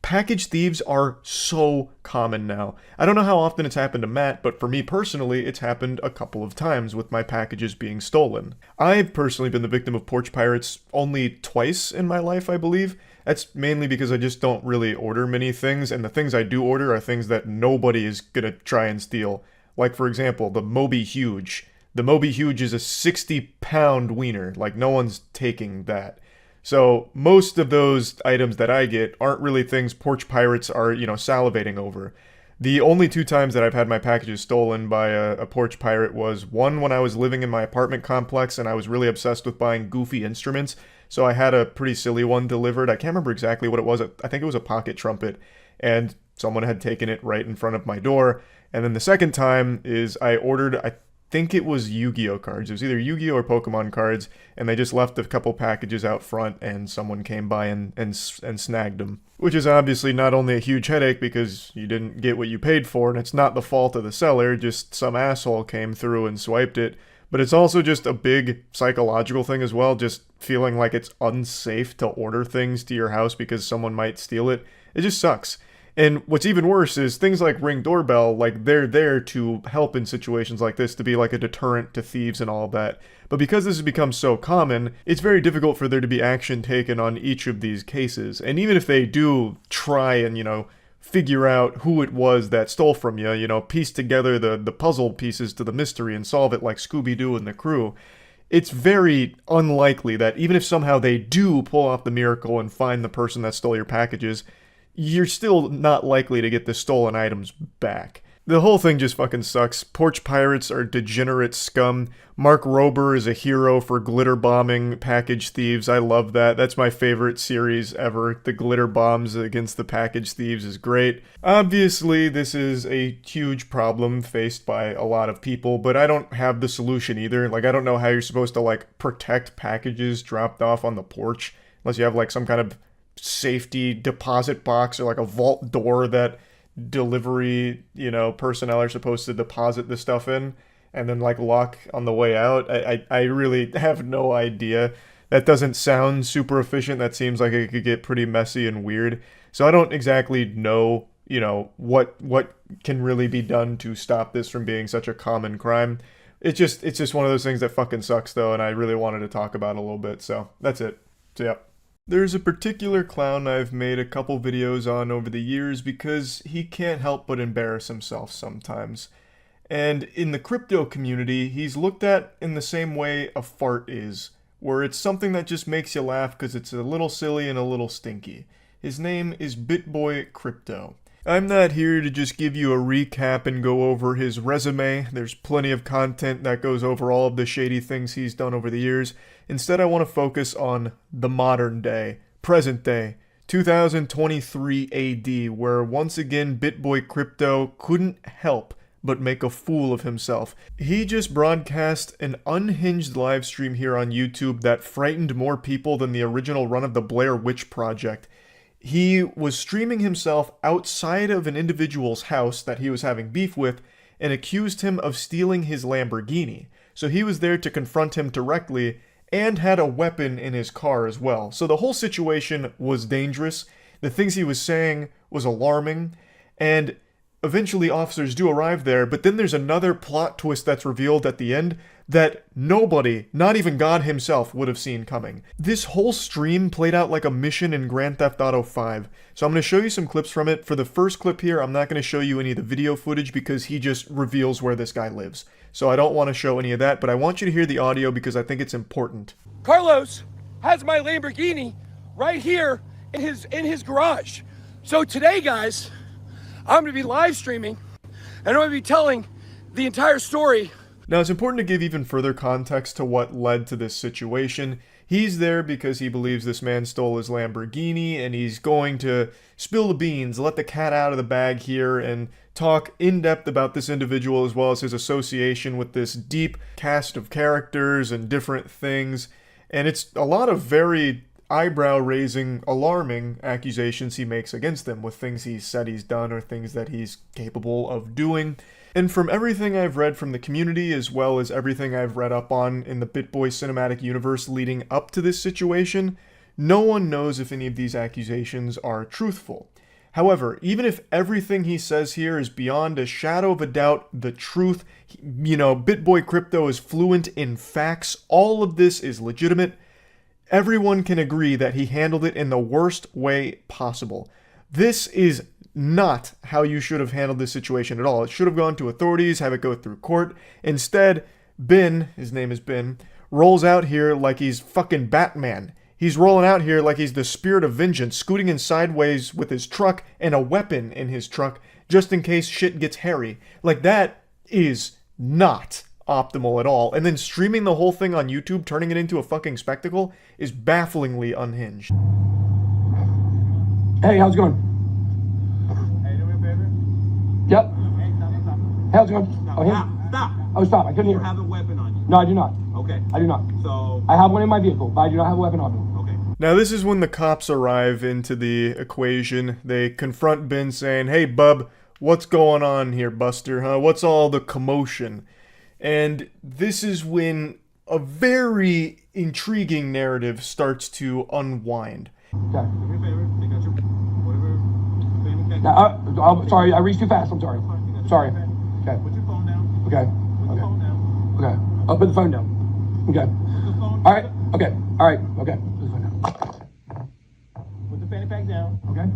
Package thieves are so common now. I don't know how often it's happened to Matt, but for me personally, it's happened a couple of times with my packages being stolen. I've personally been the victim of porch pirates only twice in my life, I believe. That's mainly because I just don't really order many things, and the things I do order are things that nobody is gonna try and steal. Like, for example, the Moby Huge. The Moby Huge is a 60-pound wiener. Like, no one's taking that. So most of those items that I get aren't really things porch pirates are, salivating over. The only 2 times that I've had my packages stolen by a porch pirate was one when I was living in my apartment complex and I was really obsessed with buying goofy instruments. So I had a pretty silly one delivered. I can't remember exactly what it was. I think it was a pocket trumpet, and someone had taken it right in front of my door. And then the second time is I ordered, think it was Yu-Gi-Oh cards. It was either Yu-Gi-Oh or Pokemon cards, and they just left a couple packages out front, and someone came by and snagged them. Which is obviously not only a huge headache because you didn't get what you paid for, and it's not the fault of the seller, just some asshole came through and swiped it, but it's also just a big psychological thing as well, just feeling like it's unsafe to order things to your house because someone might steal it. It just sucks. And what's even worse is things like Ring Doorbell, like they're there to help in situations like this, to be like a deterrent to thieves and all of that. But because this has become so common, it's very difficult for there to be action taken on each of these cases. And even if they do try and, figure out who it was that stole from you, piece together the puzzle pieces to the mystery and solve it like Scooby-Doo and the crew, it's very unlikely that even if somehow they do pull off the miracle and find the person that stole your packages, you're still not likely to get the stolen items back. The whole thing just fucking sucks. Porch pirates are degenerate scum. Mark Rober is a hero for glitter bombing package thieves. I love that. That's my favorite series ever. The glitter bombs against the package thieves is great. Obviously, this is a huge problem faced by a lot of people, but I don't have the solution either. Like, I don't know how you're supposed to, protect packages dropped off on the porch, unless you have, some kind of safety deposit box or, a vault door that delivery, personnel are supposed to deposit the stuff in and then lock on the way out. I really have no idea. That doesn't sound super efficient. That seems like it could get pretty messy and weird. So I don't exactly know, what can really be done to stop this from being such a common crime. It's just one of those things that fucking sucks though, and I really wanted to talk about it a little bit. So that's it. So yeah. There's a particular clown I've made a couple videos on over the years because he can't help but embarrass himself sometimes. And in the crypto community, he's looked at in the same way a fart is, where it's something that just makes you laugh because it's a little silly and a little stinky. His name is BitBoy Crypto. I'm not here to just give you a recap and go over his resume. There's plenty of content that goes over all of the shady things he's done over the years. Instead, I want to focus on the modern day, present day, 2023 AD, where once again BitBoy Crypto couldn't help but make a fool of himself. He just broadcast an unhinged live stream here on YouTube that frightened more people than the original run of the Blair Witch Project. He was streaming himself outside of an individual's house that he was having beef with and accused him of stealing his Lamborghini. So he was there to confront him directly and had a weapon in his car as well. So the whole situation was dangerous. The things he was saying was alarming, and eventually officers do arrive there, but then there's another plot twist that's revealed at the end that nobody, not even God himself, would have seen coming. This whole stream played out like a mission in Grand Theft Auto 5. So I'm going to show you some clips from it. For the first clip here, I'm not going to show you any of the video footage because he just reveals where this guy lives. So I don't want to show any of that, but I want you to hear the audio because I think it's important. Carlos has my Lamborghini right here in his garage. So today, guys, I'm going to be live streaming and I'm going to be telling the entire story. Now, it's important to give even further context to what led to this situation. He's there because he believes this man stole his Lamborghini, and he's going to spill the beans, let the cat out of the bag here, and talk in depth about this individual as well as his association with this deep cast of characters and different things. And it's a lot of very eyebrow-raising, alarming accusations he makes against them with things he's said he's done or things that he's capable of doing. And from everything I've read from the community, as well as everything I've read up on in the BitBoy cinematic universe leading up to this situation, no one knows if any of these accusations are truthful. However, even if everything he says here is beyond a shadow of a doubt the truth, BitBoy Crypto is fluent in facts, all of this is legitimate, everyone can agree that he handled it in the worst way possible. This is not how you should have handled this situation at all. It should have gone to authorities, have it go through court. Instead, Ben, his name is Ben, rolls out here like he's fucking Batman. He's rolling out here like he's the spirit of vengeance, scooting in sideways with his truck and a weapon in his truck, just in case shit gets hairy. Like, that is not optimal at all. And then streaming the whole thing on YouTube, turning it into a fucking spectacle, is bafflingly unhinged. Hey, how's it going? Hey, do me a favor. Yep. Hey, how's it going? Oh, him? stop. Oh, stop. I couldn't hear. You have a weapon on you. No, I do not. Okay. I do not. So. I have one in my vehicle, but I do not have a weapon on me. Okay. Now, this is when the cops arrive into the equation. They confront Ben saying, "Hey, bub, what's going on here, Buster, huh? What's all the commotion?" And this is when a very intriguing narrative starts to unwind. Okay. Do me a favor. Take out your whatever. I'm sorry, I reached too fast. I'm sorry. Sorry. Okay. Put your phone down. Okay. Put the phone down. Okay. I'll put the phone down. Okay. Put the phone. All right. Okay. All right. Okay. Put the phone down. Put the fanny pack down. Okay.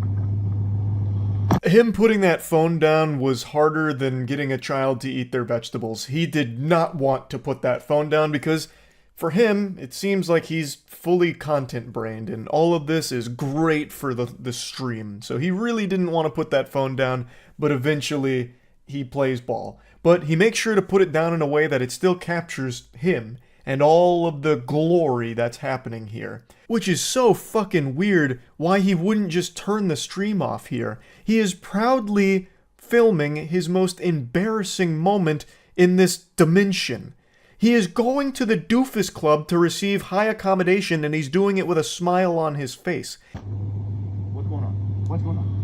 Him putting that phone down was harder than getting a child to eat their vegetables. He did not want to put that phone down because, for him, it seems like he's fully content-brained, and all of this is great for the stream. So he really didn't want to put that phone down, but eventually he plays ball. But he makes sure to put it down in a way that it still captures him and all of the glory that's happening here. Which is so fucking weird why he wouldn't just turn the stream off here. He is proudly filming his most embarrassing moment in this dimension. He is going to the Doofus Club to receive high accommodation, and he's doing it with a smile on his face. What's going on? What's going on?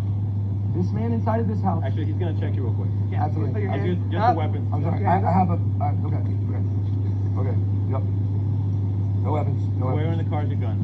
This man inside of this house. Actually, he's gonna check you real quick. Absolutely. Just the weapons. I'm sorry. I have a. Okay. Okay. Yep. No weapons. No Where in weapons. the car is your gun?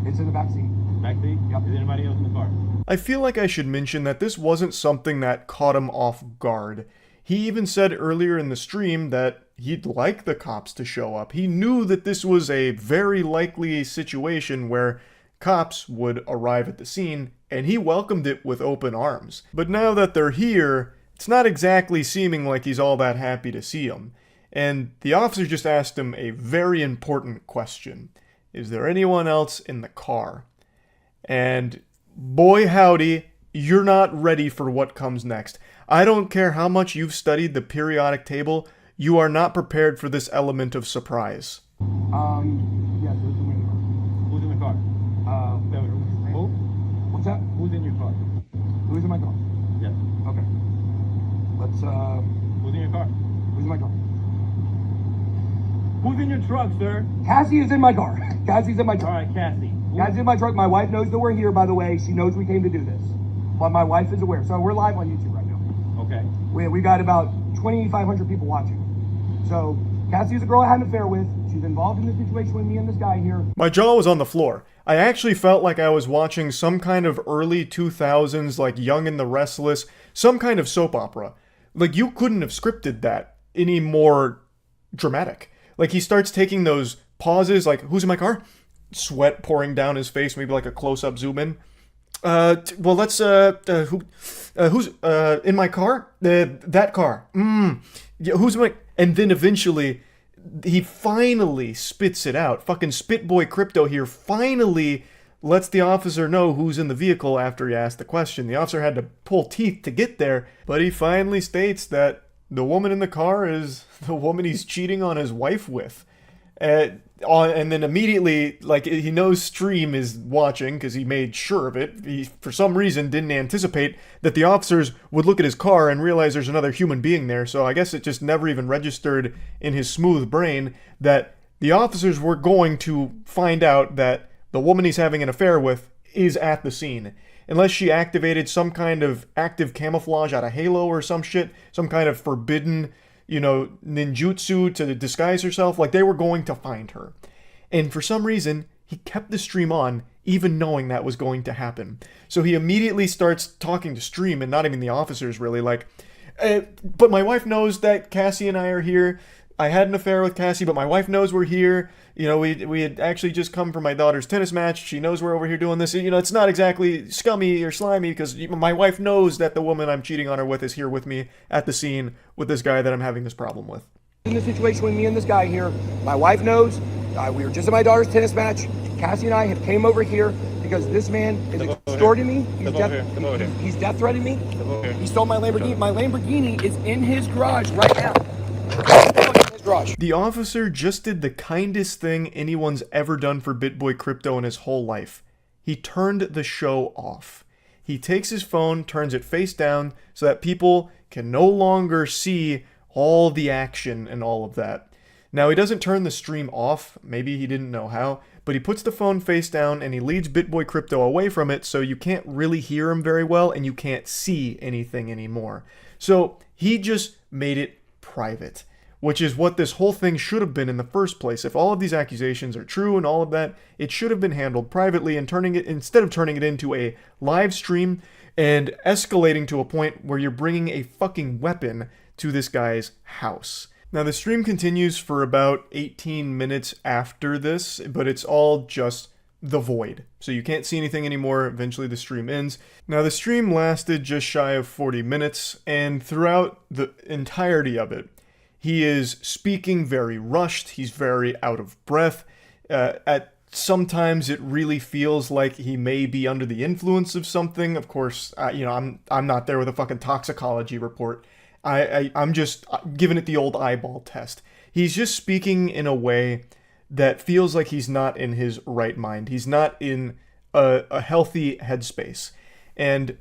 It's in the back seat. Back seat? Yep. Is anybody else in the car? I feel like I should mention that this wasn't something that caught him off guard. He even said earlier in the stream that he'd like the cops to show up. He knew that this was a very likely situation where cops would arrive at the scene, and he welcomed it with open arms. But now that they're here, it's not exactly seeming like he's all that happy to see them. And the officer just asked him a very important question. Is there anyone else in the car? And boy howdy, you're not ready for what comes next. I don't care how much you've studied the periodic table, you are not prepared for this element of surprise. Yes, who's in the car? Who's in the car? Who? What's that? Who's in your car? Who's in my car? Yes. Okay. Let's, Who's in your car? who's in my car? Who's in your truck, sir? Cassie is in my car. Cassie's in my All truck. right, Cassie. Cassie's in my truck. My wife knows that we're here, by the way. She knows we came to do this. But my wife is aware. So we're live on YouTube right now. Okay. We got about 2,500 people watching. So Cassie is a girl I had an affair with. She's involved in the situation with me and this guy here. My jaw was on the floor. I actually felt like I was watching some kind of early 2000s, like Young and the Restless, some kind of soap opera. Like, you couldn't have scripted that any more dramatic. Like, he starts taking those pauses, like, who's in my car? Sweat pouring down his face, maybe like a close-up zoom in. Well, let's, who's, in my car? That car. Yeah, who's my, and then eventually, he finally spits it out. Fucking Spitboy Crypto here finally lets the officer know who's in the vehicle after he asked the question. The officer had to pull teeth to get there, but he finally states that the woman in the car is the woman he's cheating on his wife with. And then immediately, like, he knows Stream is watching because he made sure of it. He, for some reason, didn't anticipate that the officers would look at his car and realize there's another human being there. So I guess it just never even registered in his smooth brain that the officers were going to find out that the woman he's having an affair with is at the scene. Unless she activated some kind of active camouflage out of Halo or some shit, some kind of forbidden, ninjutsu to disguise herself, like they were going to find her. And for some reason, he kept the stream on, even knowing that was going to happen. So he immediately starts talking to Stream, and not even the officers really, like, but my wife knows that Cassie and I are here. I had an affair with Cassie, but my wife knows we're here. We had actually just come from my daughter's tennis match. She knows we're over here doing this. It's not exactly scummy or slimy because my wife knows that the woman I'm cheating on her with is here with me at the scene with this guy that I'm having this problem with. In the situation with me and this guy here, my wife knows. We were just at my daughter's tennis match. Cassie and I have came over here because this man is extorting me. He's death threatening me. He stole my Lamborghini. My Lamborghini is in his garage right now. The officer just did the kindest thing anyone's ever done for BitBoy Crypto in his whole life. He turned the show off. He takes his phone, turns it face down so that people can no longer see all the action and all of that. Now, he doesn't turn the stream off, maybe he didn't know how, but he puts the phone face down and he leads BitBoy Crypto away from it so you can't really hear him very well and you can't see anything anymore. So he just made it private, which is what this whole thing should have been in the first place. If all of these accusations are true and all of that, it should have been handled privately and instead of turning it into a live stream and escalating to a point where you're bringing a fucking weapon to this guy's house. Now, the stream continues for about 18 minutes after this, but it's all just the void. So you can't see anything anymore. Eventually the stream ends. Now, the stream lasted just shy of 40 minutes, and throughout the entirety of it, he is speaking very rushed. He's very out of breath. Sometimes it really feels like he may be under the influence of something. Of course, I'm not there with a fucking toxicology report. I'm just giving it the old eyeball test. He's just speaking in a way that feels like he's not in his right mind. He's not in a healthy headspace. And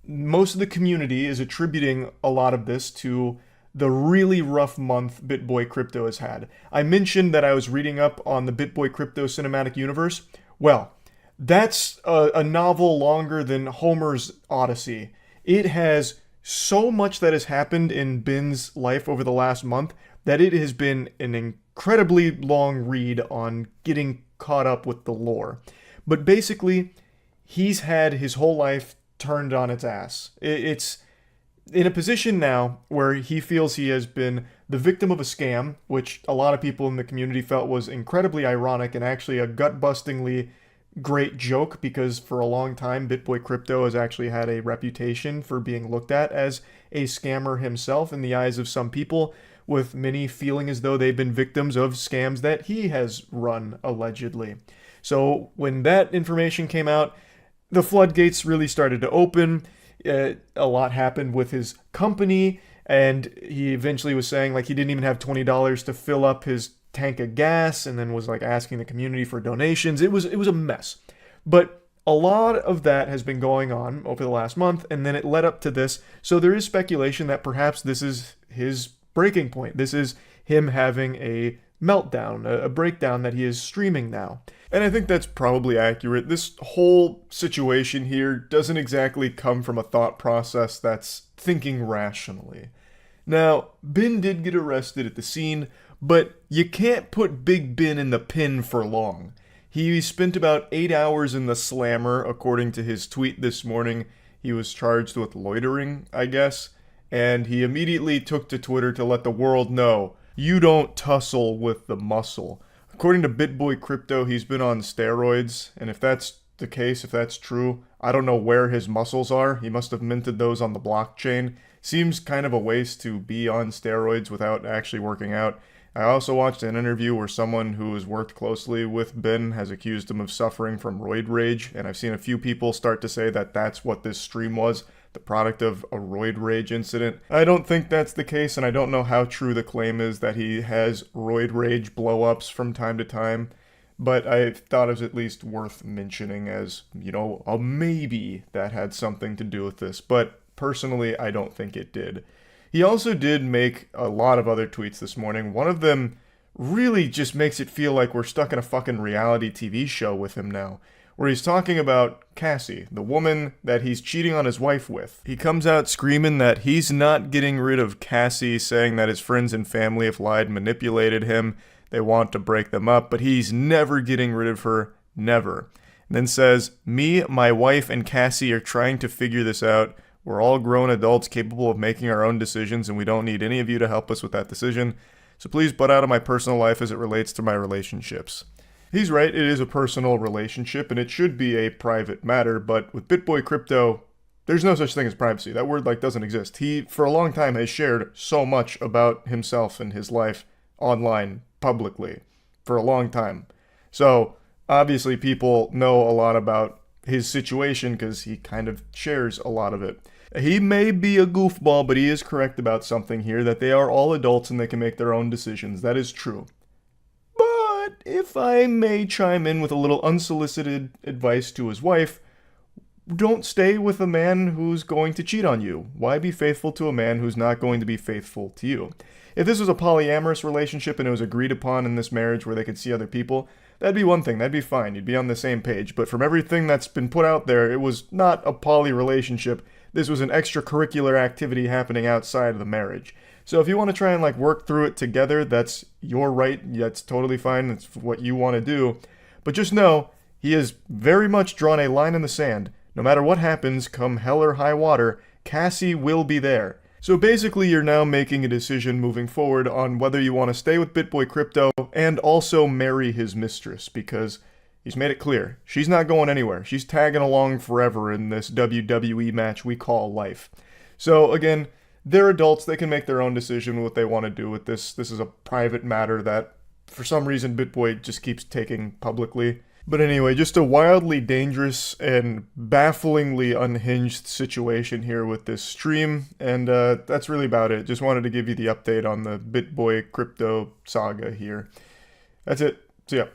most of the community is attributing a lot of this to the really rough month BitBoy Crypto has had. I mentioned that I was reading up on the BitBoy Crypto cinematic universe. Well, that's a novel longer than Homer's Odyssey. It has so much that has happened in Ben's life over the last month that it has been an incredibly long read on getting caught up with the lore. But basically, he's had his whole life turned on its ass. It's in a position now where he feels he has been the victim of a scam, which a lot of people in the community felt was incredibly ironic and actually a gut-bustingly great joke, because for a long time BitBoy Crypto has actually had a reputation for being looked at as a scammer himself in the eyes of some people, with many feeling as though they've been victims of scams that he has run, allegedly. So when that information came out, the floodgates really started to open. A lot happened with his company, and he eventually was saying like he didn't even have $20 to fill up his tank of gas, and then was like asking the community for donations. It was a mess. But a lot of that has been going on over the last month, and then it led up to this. So there is speculation that perhaps this is his breaking point. This is him having a meltdown, a breakdown that he is streaming now. And I think that's probably accurate. This whole situation here doesn't exactly come from a thought process that's thinking rationally. Now, Ben did get arrested at the scene, but you can't put Big Ben in the pen for long. He spent about 8 hours in the slammer, according to his tweet this morning. He was charged with loitering, I guess, and he immediately took to Twitter to let the world know, you don't tussle with the muscle. According to BitBoy Crypto, he's been on steroids, and if that's the case, if that's true, I don't know where his muscles are. He must have minted those on the blockchain. Seems kind of a waste to be on steroids without actually working out. I also watched an interview where someone who has worked closely with Ben has accused him of suffering from roid rage, and I've seen a few people start to say that that's what this stream was, the product of a roid rage incident. I don't think that's the case, and I don't know how true the claim is that he has roid rage blow-ups from time to time, but I thought it was at least worth mentioning as, a maybe that had something to do with this, but personally, I don't think it did. He also did make a lot of other tweets this morning. One of them really just makes it feel like we're stuck in a fucking reality TV show with him now, where he's talking about Cassie, the woman that he's cheating on his wife with. He comes out screaming that he's not getting rid of Cassie, saying that his friends and family have lied, manipulated him, they want to break them up, but he's never getting rid of her, never. And then says, me, my wife, and Cassie are trying to figure this out. We're all grown adults capable of making our own decisions, and we don't need any of you to help us with that decision. So please butt out of my personal life as it relates to my relationships. He's right, it is a personal relationship, and it should be a private matter, but with BitBoy Crypto, there's no such thing as privacy. That word, doesn't exist. He, for a long time, has shared so much about himself and his life online, publicly, for a long time. So, obviously, people know a lot about his situation because he kind of shares a lot of it. He may be a goofball, but he is correct about something here, that they are all adults and they can make their own decisions. That is true. But if I may chime in with a little unsolicited advice to his wife, don't stay with a man who's going to cheat on you. Why be faithful to a man who's not going to be faithful to you? If this was a polyamorous relationship and it was agreed upon in this marriage where they could see other people, that'd be one thing. That'd be fine. You'd be on the same page. But from everything that's been put out there, it was not a poly relationship. This was an extracurricular activity happening outside of the marriage. So if you want to try and like work through it together, that's your right. That's totally fine. That's what you want to do. But just know, he has very much drawn a line in the sand. No matter what happens, come hell or high water, Cassie will be there. So basically, you're now making a decision moving forward on whether you want to stay with BitBoy Crypto and also marry his mistress, because he's made it clear, she's not going anywhere. She's tagging along forever in this WWE match we call life. So again, they're adults. They can make their own decision what they want to do with this. This is a private matter that, for some reason, BitBoy just keeps taking publicly. But anyway, just a wildly dangerous and bafflingly unhinged situation here with this stream, and that's really about it. Just wanted to give you the update on the BitBoy crypto saga here. That's it. See ya.